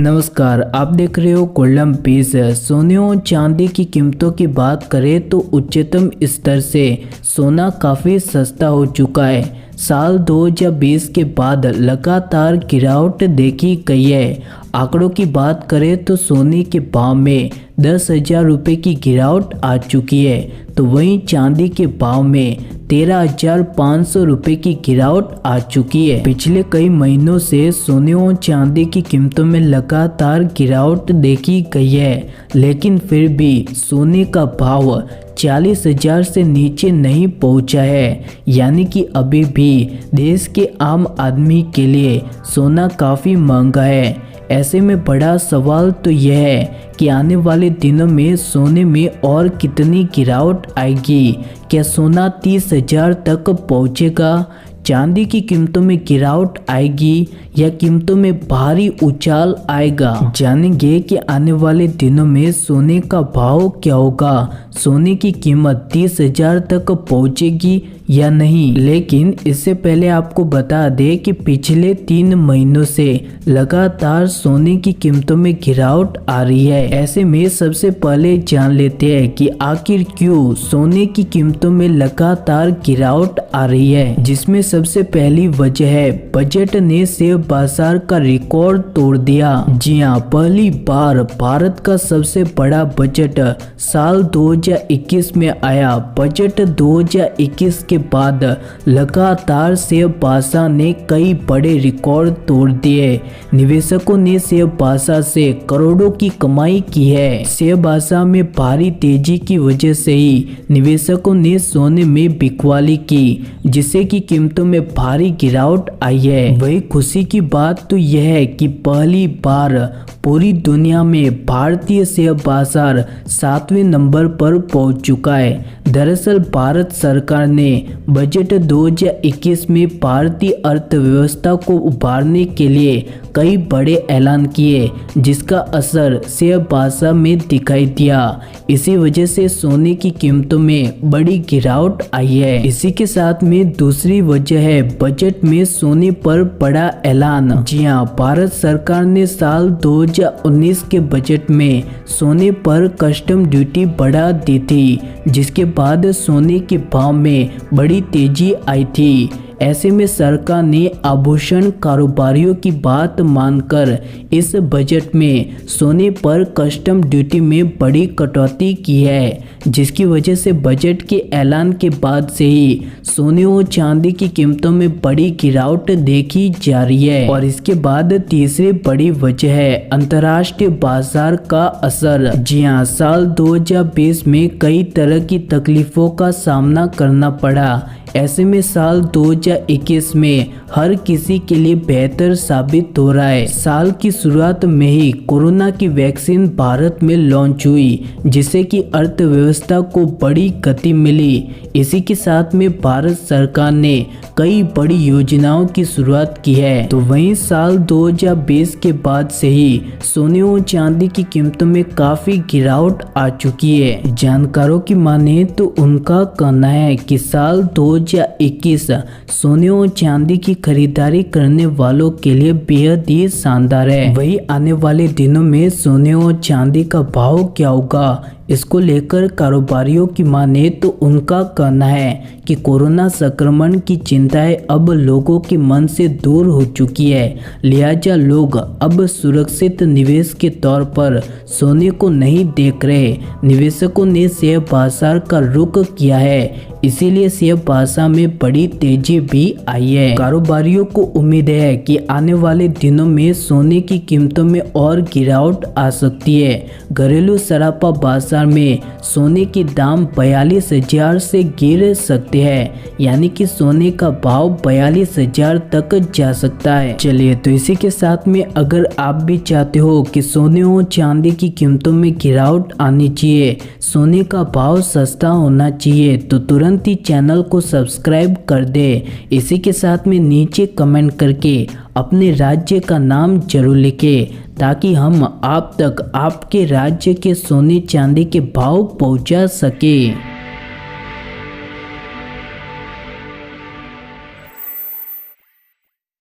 नमस्कार, आप देख रहे हो कोल्लम पीस। सोने और चांदी की कीमतों की बात करें तो उच्चतम स्तर से सोना काफ़ी सस्ता हो चुका है। साल 2020 के बाद लगातार गिरावट देखी गई है। आंकड़ों की बात करें तो सोने के भाव में 10,000 रुपये की गिरावट आ चुकी है, तो वहीं चांदी के भाव में 13,500 रुपये की गिरावट आ चुकी है। पिछले कई महीनों से सोने और चांदी की कीमतों में लगातार गिरावट देखी गई है, लेकिन फिर भी सोने का भाव 40,000 से नीचे नहीं पहुंचा है। यानी कि अभी भी देश के आम आदमी के लिए सोना काफ़ी महंगा है। ऐसे में बड़ा सवाल तो यह है कि आने वाले दिनों में सोने में और कितनी गिरावट आएगी। क्या सोना 30,000 तक पहुंचेगा? चांदी की कीमतों में गिरावट आएगी या कीमतों में भारी उछाल आएगा? जानेंगे कि आने वाले दिनों में सोने का भाव क्या होगा। सोने की कीमत 30,000 तक पहुंचेगी या नहीं। लेकिन इससे पहले आपको बता दें कि पिछले 3 महीनों से लगातार सोने की कीमतों में गिरावट आ रही है। ऐसे में सबसे पहले जान लेते हैं कि आखिर क्यों सोने की कीमतों में लगातार गिरावट आ रही है। जिसमें सबसे पहली वजह है बजट ने शेयर बाजार का रिकॉर्ड तोड़ दिया। जी हाँ, पहली बार भारत का सबसे बड़ा बजट साल 2021 में आया। बजट 2021 के बाद लगातार शेयर बाजार ने कई बड़े रिकॉर्ड तोड़ दिए। निवेशकों ने शेयर बाजार से करोड़ों की कमाई की है। शेयर बाजार में भारी तेजी की वजह से ही निवेशकों ने सोने में बिकवाली की, जिससे कि कीमतों में भारी गिरावट आई है। वही खुशी की बात तो यह है कि पहली बार पूरी दुनिया में भारतीय शेयर बाजार 7वें नंबर पर पहुंच चुका है। दरअसल भारत सरकार ने बजट 2021 में भारतीय अर्थव्यवस्था को उभारने के लिए कई बड़े ऐलान किए, जिसका असर शेयर बाजार में दिखाई दिया। इसी वजह से सोने की कीमतों में बड़ी गिरावट आई है। इसी के साथ में दूसरी वजह है बजट में सोने पर बड़ा ऐलान। जी हाँ, भारत सरकार ने साल 2019 के बजट में सोने पर कस्टम ड्यूटी बढ़ा दी थी, जिसके बाद सोने के भाव में बड़ी तेजी आई थी। ऐसे में सरकार ने आभूषण कारोबारियों की बात मानकर इस बजट में सोने पर कस्टम ड्यूटी में बड़ी कटौती की है, जिसकी वजह से बजट के ऐलान के बाद से ही सोने और चांदी की कीमतों में बड़ी गिरावट देखी जा रही है। और इसके बाद तीसरी बड़ी वजह है अंतर्राष्ट्रीय बाजार का असर। जी हाँ, साल 2020 में कई तरह की तकलीफों का सामना करना पड़ा। ऐसे में साल 2021 में हर किसी के लिए बेहतर साबित हो रहा है। साल की शुरुआत में ही कोरोना की वैक्सीन भारत में लॉन्च हुई, जिससे कि अर्थव्यवस्था को बड़ी गति मिली। इसी के साथ में भारत सरकार ने कई बड़ी योजनाओं की शुरुआत की है। तो वहीं साल 2020 के बाद से ही सोने और चांदी की कीमतों में काफी गिरावट आ चुकी है। जानकारों की माने तो उनका कहना है कि साल 2021 सोने और चांदी की खरीदारी करने वालों के लिए बेहद ही शानदार है। वही आने वाले दिनों में सोने और चांदी का भाव क्या होगा, इसको लेकर कारोबारियों की माने तो उनका कहना है कि कोरोना संक्रमण की चिंताएं अब लोगों के मन से दूर हो चुकी है। लिहाजा लोग अब सुरक्षित निवेश के तौर पर सोने को नहीं देख रहे। निवेशकों ने शेयर बाजार का रुख किया है, इसीलिए शेयर बाजार में बड़ी तेजी भी आई है। कारोबारियों को उम्मीद है कि आने वाले दिनों में सोने की कीमतों में और गिरावट आ सकती है। घरेलू सराफा बाजार में सोने के दाम 42,000 से गिर सकते हैं, यानी कि सोने का भाव 42,000 तक जा सकता है। चलिए, तो इसी के साथ में अगर आप भी चाहते हो कि सोने और चांदी की कीमतों में गिरावट आनी चाहिए, सोने का भाव सस्ता होना चाहिए, तो तुरंत ही चैनल को सब्सक्राइब कर दे। इसी के साथ में नीचे कमेंट करके अपने राज्य का नाम जरूर लिखें, ताकि हम आप तक आपके राज्य के सोने चांदी के भाव पहुंचा सके।